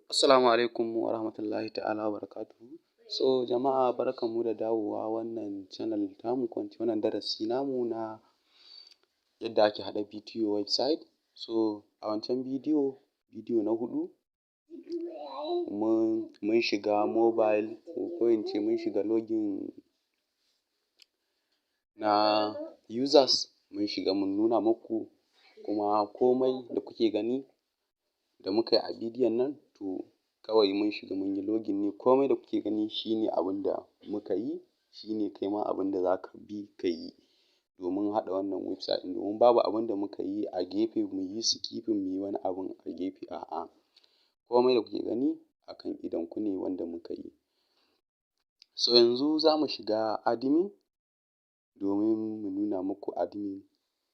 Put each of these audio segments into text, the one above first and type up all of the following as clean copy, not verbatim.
Assalamu alaikum wa rahmatullahi ta'ala wa barakatuhu. So jama'a barkanmu da dawowa wannan channel tamu ko ince wannan darasi namu na yadda ake haɗa bidiyo website. So a wancan bidiyo na huɗu mun shiga mobile ko in ce mun shiga login na users, mun shiga mun nuna muku kuma komai da kuke gani da muka yi a bidiyon nan to kawai mun shiga mun yi login ne, komai da kuke gani shi ne abin da muka yi, shi ne kai ma abin da za ka bi ka yi domin haɗa wannan website ɗin, domin babu abin da muka yi a gefe mu yi skipping mu yi wani abun a gefe, a'a komai da kuke gani a kan idonku ne wanda muka yi. So yanzu za mu shiga admin domin mu nuna muku admin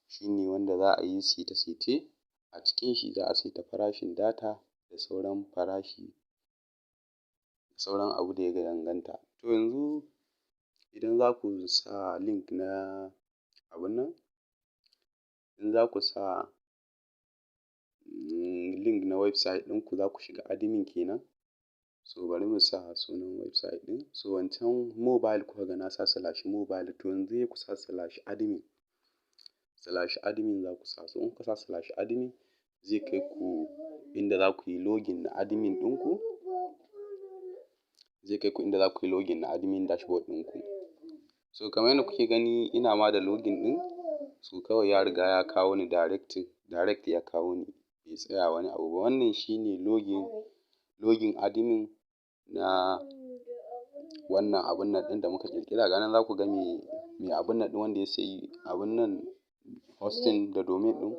shi ne wanda za a yi saite-saite a cikin shi, za a saita farashin data da sauran farashi da sauran abu da ya danganta. To yanzu idan za ku sa link na abun nan, in za ku sa link na website ɗinku za ku shiga admin kenan. So bari mu sa sunan website ɗin. So wancan mobile kuka ga na sa /mobile, to yanzu sai ku sa /admin za ku sa. So in kuka sa /admin zai kai ku inda za ku yi login na admin ɗinku, zai kai ku inda za ku yi login na admin dashboard ɗinku. So kamar yadda kuke gani ina ma da login ɗin, so kawai ya riga ya kawo ni direct ya kawo ni, bai tsaya wani abu ba. Wannan shi ne login admin na wannan abun nan ɗin da muka ƙirƙira. Ga nan za ku ga mai abun nan ɗin wanda ya sayi abun nan hosting da domain ɗin,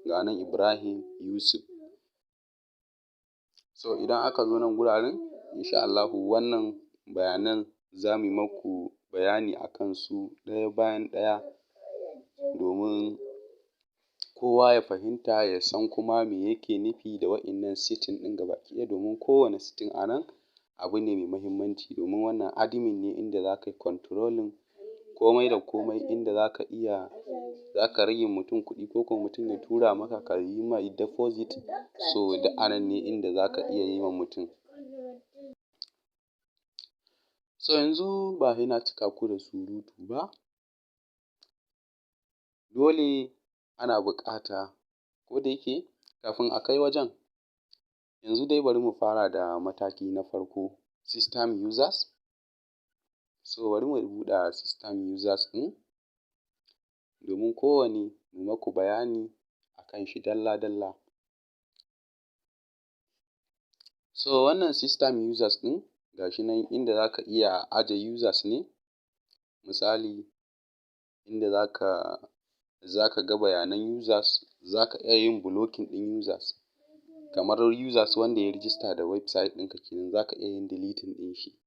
ga nan Ibrahim Yusuf. So idan aka zo nan guraren insha Allahu wannan bayanan za mu yi maku bayani a kan su ɗaya bayan ɗaya domin kowa ya fahimta ya san kuma me yake nufi da waɗannan setting ɗin gabaki ɗaya, domin kowane setting a nan abu ne mai muhimmanci, domin wannan admin ne inda za ka yi controlling komai da komai, inda za ka iya za ka rage mutum kuɗi ko kuma mutum ya tura maka ka yi mai deposit, so duk a nan ne inda za ka iya yi ma mutum. So yanzu ba sai na cika ku da surutu ba, dole ana buƙata, ko da yake kafin a kai wajen yanzu dai bari mu fara da mataki na farko, system users. So bari mu buɗe system users ɗin domin kowane mu maku bayani a kan shi dalla-dalla. So wannan system users ɗin ga shi nan inda za ka iya aje users ne, misali inda za ka ga bayanan users, za ka iya yin blocking ɗin users, kamar users wanda ya register da website ɗinka kenan za ka iya yin deleting ɗin shi,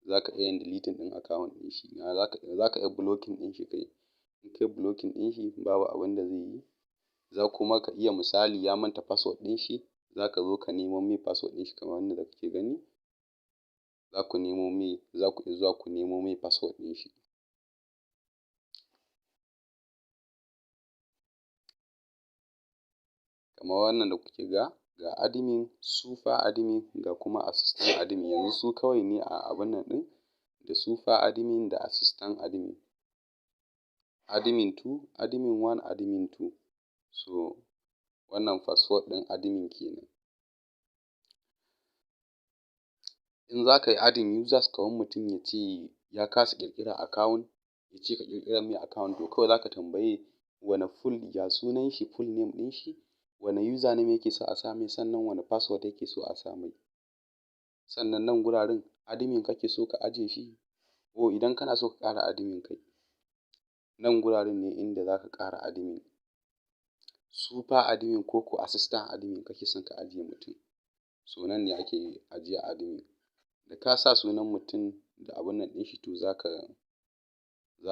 za ka iya yin deleting ɗin account ɗin shi, za ka iya blocking ɗin shi kai, in kai blocking ɗin shi babu abin da zai yi. Za kuma ka iya misali ya manta password ɗin shi, za ka zo ka nemo mai password ɗin shi kamar yadda kuke gani, za ku iya zuwa ku nemo mai password ɗin shi. Kamar wannan da kuke ga admin, super admin ga kuma assistant admin, yanzu su kawai ne a abun nan ɗin, da super admin da assistant admin. Admin 2, admin 1, admin 2. So wannan password ɗin admin kenan. In za ka yi adding users kamar mutum ya ce ya kasa ƙirƙirar account, ya ce ka ƙirƙirar mai account, to kawai za ka tambaye wane ya sunan shi, full name ɗin shi, wane username yake so a sa mai, sannan wane password yake so a sa mai. Sannan nan guraren admin kake so ka aje shi, idan kana so ka ƙara admin kai, nan guraren ne inda za ka ƙara admin. Super admin ko assistant admin kake son ka ajiye mutum, so nan ne ake ajiye admin. Da ka sa sunan mutum da abun nan ɗin shi to za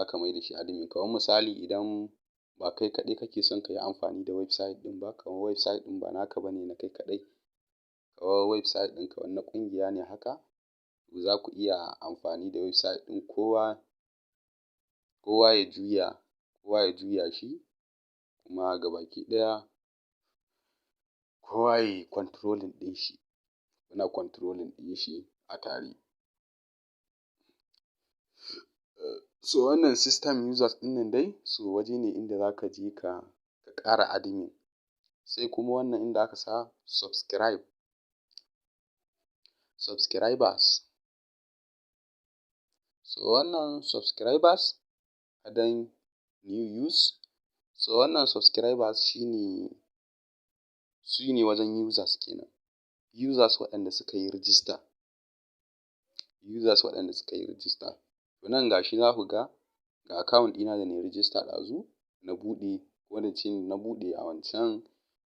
ka mai da shi admin. Kamar misali idan ba kai kaɗai kake son ka yi amfani da website ɗin ba, kamar website ɗin ba naka ba ne na kai kaɗai, kamar website ɗin kamar na ƙungiya ne haka, to za ku iya amfani da website ɗin kowa ya juya shi, kuma gabaki ɗaya kowa ya yi controlling ɗin shi. ana controlling ɗin shi a tare. So wannan system users ɗin nan dai so waje ne inda za ka je ka ƙara admin. Sai kuma wannan inda aka sa subscribers. So wannan subscribers dan new use. So wannan subscribers shi ne wajen users kenan. Users waɗanda suka yi register. To nan gashi za ku ga account ɗina da na yi register ɗazu na buɗe a wancan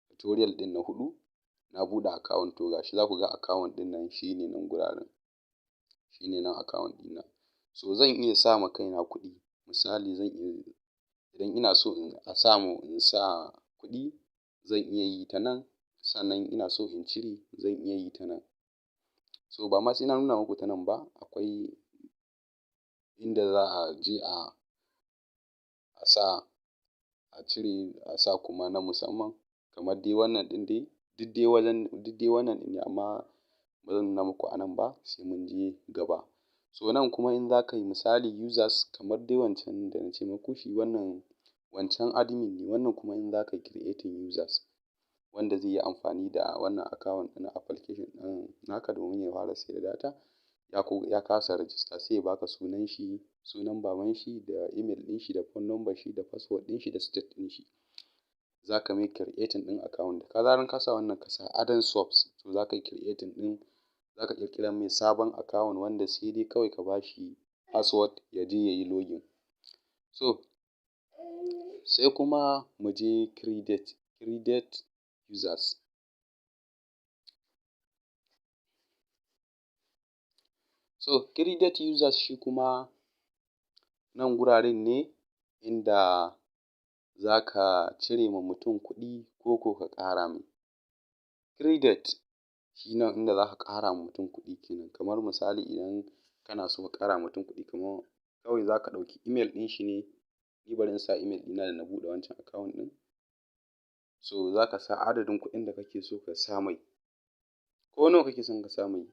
tutorial ɗin na 4 na buɗe account. To gashi za ku ga account ɗin nan shi ne nan guraren. Shi ne nan account ɗina. So zan iya sa ma kaina kuɗi. Misali idan ina so in sa kuɗi zan iya yi ta nan, sannan ina so in cire zan iya yi ta nan. So ba ma sai na nuna muku ta nan ba, akwai inda za a je a cire a sa kuma na musamman kamar dai wannan ɗin dai duk dai wannan ɗin ne, amma ba zan nuna muku a nan ba sai mun je gaba. So nan kuma in za ka yi misali users kamar dai wancan da na ce muku shi wancan admin ne, wannan kuma in za ka yi creating users wanda zai yi amfani da wannan account ɗin application ɗin naka domin ya fara sayar da data ya kasa register, sai ya baka sunan shi, sunan baban shi da email ɗin shi da phone number shi da password ɗin shi da state ɗin shi. Za ka mai creating ɗin account. Da zaran ka sa wannan ka sa add subs, to za ka yi creating ɗin, za ka ƙirƙira mai sabon account wanda sai dai kawai ka ba shi password ya je ya yi login. So sai kuma mu je create users. So create users shi kuma nan guraren ne inda za ka cire ma mutum kuɗi ko ka ƙara mai. Create shi nan inda za ka ƙara ma mutum kuɗi kenan. Kamar misali idan kana so ka ƙara ma mutum kuɗi kamar kawai za ka ɗauki email ɗin shi ne. Ni bari in sa email ɗina da na buɗe wancan account ɗin. So za ka sa adadin kuɗin da kake so ka sa mai. Ko nawa kake son ka sa mai.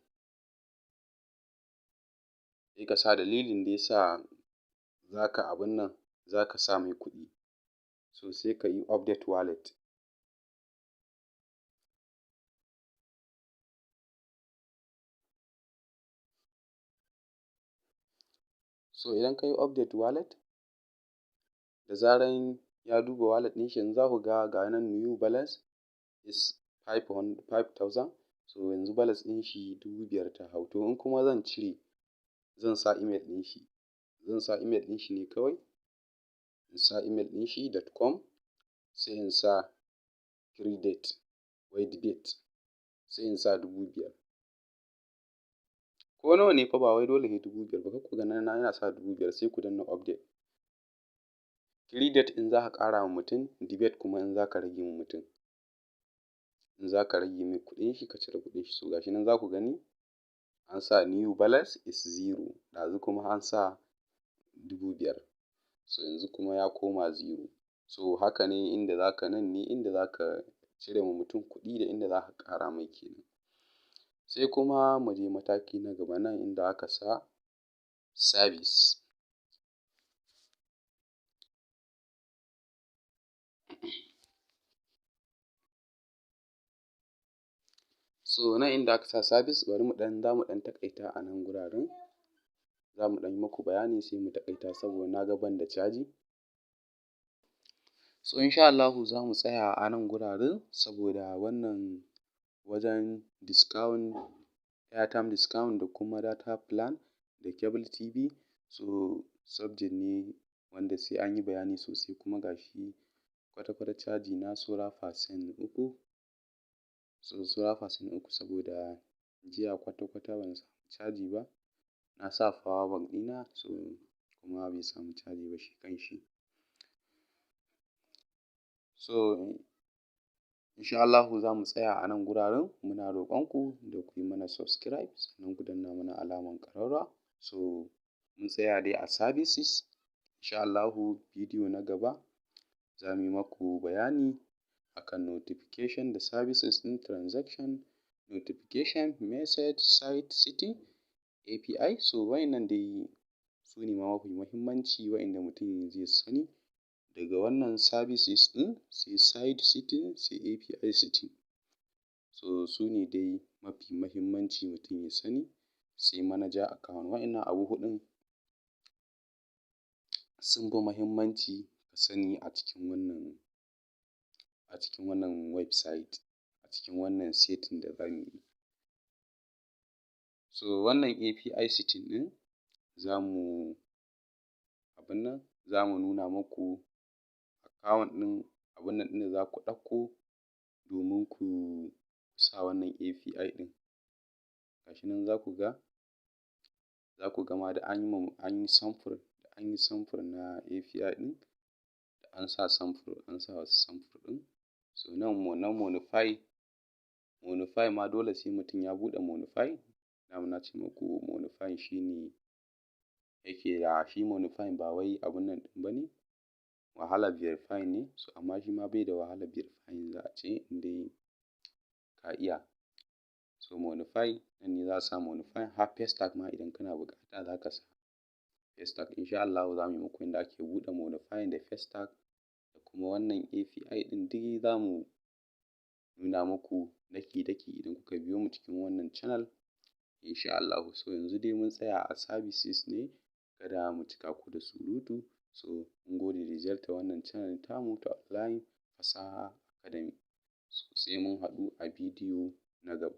Sai ka sa dalilin da ya sa za ka sa mai kuɗi. So sai ka yi update wallet. So idan ka yi update wallet, da zaran ya duba wallet ɗin shi yanzu za ku ga nan new balance is 5,000. So yanzu balance ɗin shi 5,000 ta hau. To in kuma zan cire zan sa email ɗin shi. Zan sa email ɗin shi ne kawai. In sa email ɗin shi .com sai in sa create debit sai in sa 5,000. Ko nawa ne fa ba wai dole sai 5,000 ba, kar ku ga ina sa 5,000 sai ku danna update. Create in za ka ƙara wa mutum, debit kuma in za ka rage wa mutum. In za ka rage mai kuɗin shi ka cire kuɗin shi. So gashi nan za ku gani an sa new balance is 0. Ɗazu kuma an sa 5,000. So yanzu kuma ya koma 0. So haka ne inda za ka cire ma mutum kuɗi da inda za ka ƙara mai kenan. Sai kuma mu je mataki na gaba nan inda aka sa service. So nan inda aka sa service bari za mu ɗan taƙaita a nan guraren. Za mu ɗan yi muku bayani sai mu taƙaita saboda na ga ban da caji. So insha Allahu za mu tsaya a nan guraren saboda wannan wajen discount, airtime discount da kuma data plan da cable TV. So subject ne wanda sai an yi bayani sosai kuma gashi kwata-kwata caji na saura percent 3. So saura percent 3 saboda jiya kwata-kwata ban samu caji ba. Na sa power bank ɗina so kuma bai samu caji ba shi kanshi. So insha Allahu za mu tsaya a nan guraren. Muna roƙonku da ku yi mana subscribe sannan ku danna mana alamar ƙararrawa. So mun tsaya dai a services. Insha Allahu bidiyo na gaba za mu yi maku bayani akan notification da services ɗin transaction notification, message, site setting, API. So wa'innan dai su ne ma mafi muhimmanci wa'inda mutum zai sani. Daga wannan services ɗin sai site setting sai API setting. So su ne dai mafi muhimmanci mutum ya sani, sai manager account. Wa'innan abu huɗun sun fi muhimmanci ka sani a cikin wannan website, a cikin wannan setting da za mu yi. So wannan API setting ɗin za mu nuna muku account ɗin abun nan ɗin da za ku ɗauko domin ku sa wannan API ɗin. Ga shi nan za ku ga ma da an yi samfur na API ɗin, da an sa wasu samfur ɗin. So nan na modify ma dole sai mutum ya buɗe modify. Dama na ce muku modify shi ne yake da shi modify ba wai abun nan ɗin ba ne, wahalar verify ne. So amma shi ma bai da wahalar verify za a ce in dai ka iya. So modify nan ne za a sa modify, har paste tag ma idan kana buƙata za ka sa paste tag. Insha Allahu za mu yi muku yanda ake buɗe modify da paste tag da kuma wannan API ɗin duk za mu nuna muku daki-daki idan kuka biyo mu cikin wannan channel insha Allahu. So yanzu dai mun tsaya a services ne, kada mu cika ku da surutu. So mun gode da ziyartar wannan channel tamu ta Online Fasaha Academy. So sai mun haɗu a bidiyo na gaba.